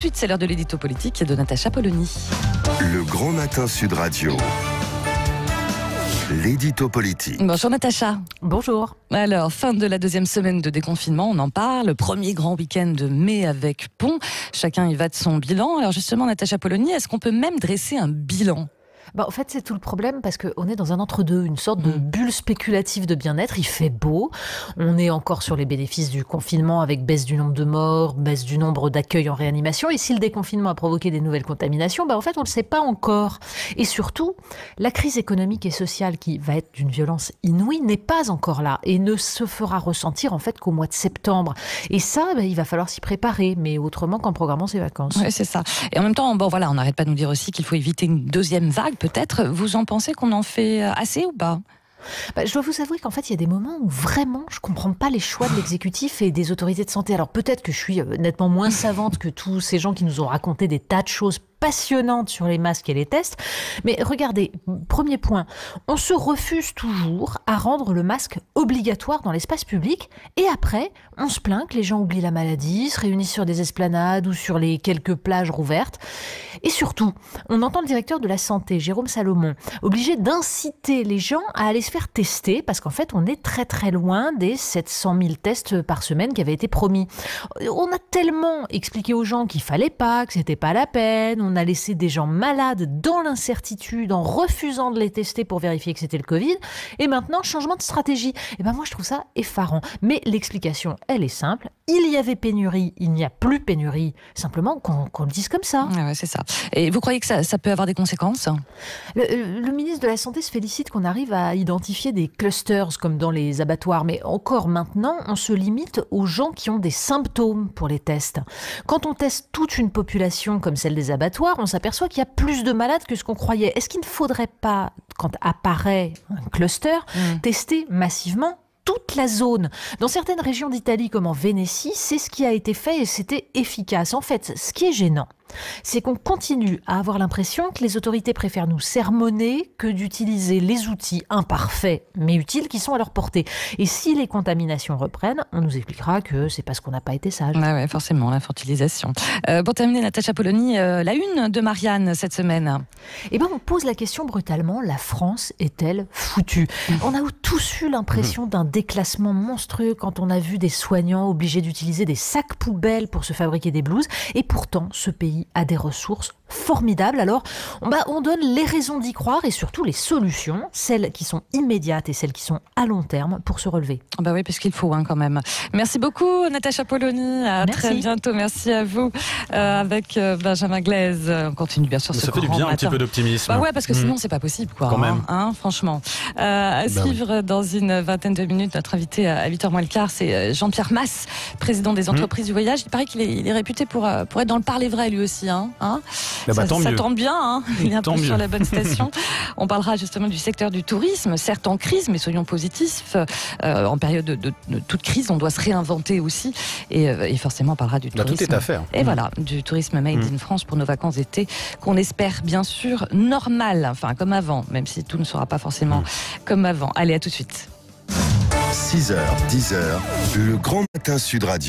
Ensuite, c'est l'heure de l'édito politique de Natacha Polony. Le Grand Matin Sud Radio. L'édito politique. Bonjour Natacha. Bonjour. Alors, fin de la deuxième semaine de déconfinement, on en parle. Premier grand week-end de mai avec pont. Chacun y va de son bilan. Alors justement, Natacha Polony, est-ce qu'on peut même dresser un bilan ? En fait, c'est tout le problème parce qu'on est dans un entre-deux, une sorte de bulle spéculative de bien-être. Il fait beau, on est encore sur les bénéfices du confinement avec baisse du nombre de morts, baisse du nombre d'accueils en réanimation. Et si le déconfinement a provoqué des nouvelles contaminations, en fait, on ne le sait pas encore. Et surtout, la crise économique et sociale qui va être d'une violence inouïe n'est pas encore là et ne se fera ressentir en fait qu'au mois de septembre. Et ça, il va falloir s'y préparer, mais autrement qu'en programmant ses vacances. Oui, c'est ça. Et en même temps, on n'arrête pas de nous dire aussi qu'il faut éviter une deuxième vague. Peut-être, vous en pensez qu'on en fait assez ou pas ? Je dois vous avouer qu'en fait, il y a des moments où vraiment, je comprends pas les choix de l'exécutif et des autorités de santé. Alors peut-être que je suis nettement moins savante que tous ces gens qui nous ont raconté des tas de choses passionnantes sur les masques et les tests. Mais regardez, premier point, on se refuse toujours à rendre le masque obligatoire dans l'espace public et après, on se plaint que les gens oublient la maladie, se réunissent sur des esplanades ou sur les quelques plages rouvertes. Et surtout, on entend le directeur de la santé, Jérôme Salomon, obligé d'inciter les gens à aller se faire tester parce qu'en fait, on est très très loin des 700 000 tests par semaine qui avaient été promis. On a tellement expliqué aux gens qu'il fallait pas, que c'était pas la peine. On a laissé des gens malades dans l'incertitude en refusant de les tester pour vérifier que c'était le Covid. Et maintenant, changement de stratégie. Moi, je trouve ça effarant. Mais l'explication, elle est simple. Il y avait pénurie, il n'y a plus pénurie. Simplement qu'on le dise comme ça. Ouais, c'est ça. Et vous croyez que ça peut avoir des conséquences ? Le ministre de la Santé se félicite qu'on arrive à identifier des clusters comme dans les abattoirs. Mais encore maintenant, on se limite aux gens qui ont des symptômes pour les tests. Quand on teste toute une population comme celle des abattoirs, on s'aperçoit qu'il y a plus de malades que ce qu'on croyait. Est-ce qu'il ne faudrait pas, quand apparaît un cluster, tester massivement toute la zone? Dans certaines régions d'Italie, comme en Vénétie, c'est ce qui a été fait et c'était efficace. En fait, ce qui est gênant, c'est qu'on continue à avoir l'impression que les autorités préfèrent nous sermonner que d'utiliser les outils imparfaits mais utiles qui sont à leur portée. Et si les contaminations reprennent, on nous expliquera que c'est parce qu'on n'a pas été sage. Ouais, forcément, l'infantilisation. Pour terminer, Natacha Polony, la une de Marianne cette semaine. On pose la question brutalement, la France est-elle foutue ? On a tous eu l'impression d'un déclassement monstrueux quand on a vu des soignants obligés d'utiliser des sacs poubelles pour se fabriquer des blouses. Et pourtant, ce pays a des ressources formidables. Alors, on donne les raisons d'y croire et surtout les solutions, celles qui sont immédiates et celles qui sont à long terme pour se relever. Oui, parce qu'il faut quand même. Merci beaucoup, Natacha Polony. À très bientôt. Merci à vous. Avec Benjamin Glaise. On continue bien sûr ce Ça fait du bien, un petit peu d'optimisme. Parce que sinon, c'est pas possible, quoi. Quand même. Franchement. À suivre dans une vingtaine de minutes, notre invité à 8h moins le quart, c'est Jean-Pierre Masse, président des entreprises du voyage. Il paraît qu'il est réputé pour être dans le parler vrai, lui aussi. Ça tombe bien, il est un peu sur la bonne station. On parlera justement du secteur du tourisme, certes en crise, mais soyons positifs. En période de toute crise, on doit se réinventer aussi. Et forcément, on parlera du tourisme. Tout est à faire. Et voilà, du tourisme made in France pour nos vacances d'été, qu'on espère bien sûr normal, comme avant, même si tout ne sera pas forcément comme avant. Allez, à tout de suite. 6h, 10h, le Grand Matin Sud Radio.